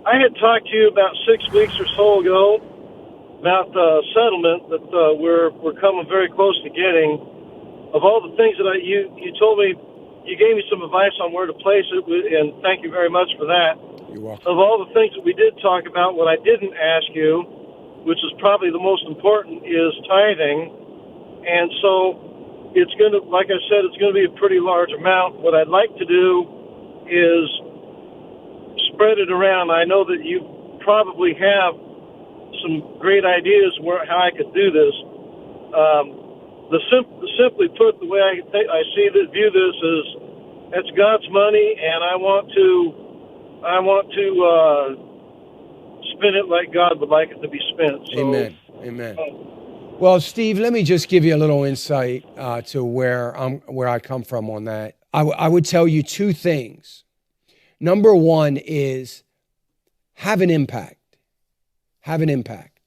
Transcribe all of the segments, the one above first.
I had talked to you about 6 weeks or so ago about the settlement that we're coming very close to getting. Of all the things that you told me, you gave me some advice on where to place it, and thank you very much for that. You're welcome. Of all the things that we did talk about, what I didn't ask you, which is probably the most important, is tithing. And so it's going to, like I said, it's going to be a pretty large amount. What I'd like to do is spread it around. I know that you probably have some great ideas how I could do this. Simply put, the way I view this is, it's God's money, and I want to spend it like God would like it to be spent. So, Amen. Well, Steve, let me just give you a little insight to where I come from on that. I would tell you two things. Number one is have an impact. Have an impact.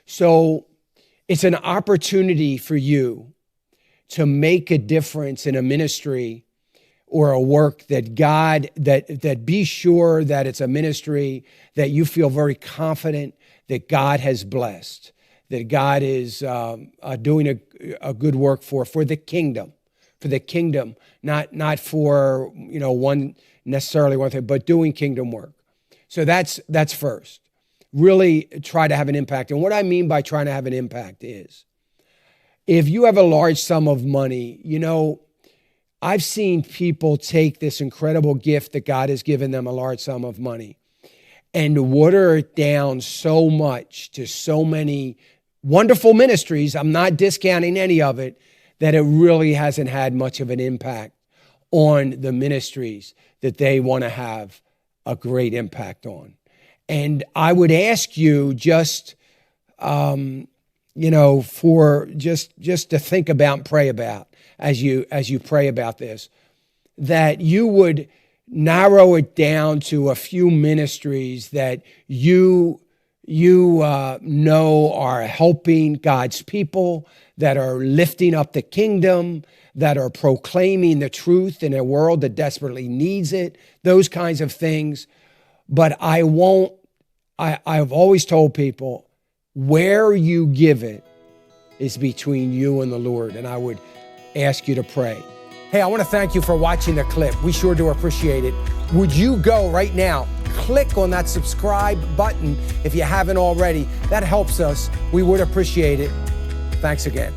So it's an opportunity for you to make a difference in a ministry or a work that God, that be sure that it's a ministry that you feel very confident that God has blessed, that God is doing a good work for the kingdom, not for, one thing, but doing kingdom work. So that's first. Really try to have an impact. And what I mean by trying to have an impact is, if you have a large sum of money, I've seen people take this incredible gift that God has given them, a large sum of money, and water it down so much to so many wonderful ministries. I'm not discounting any of it, that it really hasn't had much of an impact on the ministries that they want to have a great impact on. And I would ask you just, for just to think about and pray about as you pray about this, that you would narrow it down to a few ministries that you know are helping God's people, that are lifting up the kingdom, that are proclaiming the truth in a world that desperately needs it, those kinds of things. But I've always told people, where you give it is between you and the Lord. And I would ask you to pray. Hey, I want to thank you for watching the clip. We sure do appreciate it. Would you go right now, click on that subscribe button if you haven't already. That helps us. We would appreciate it. Thanks again.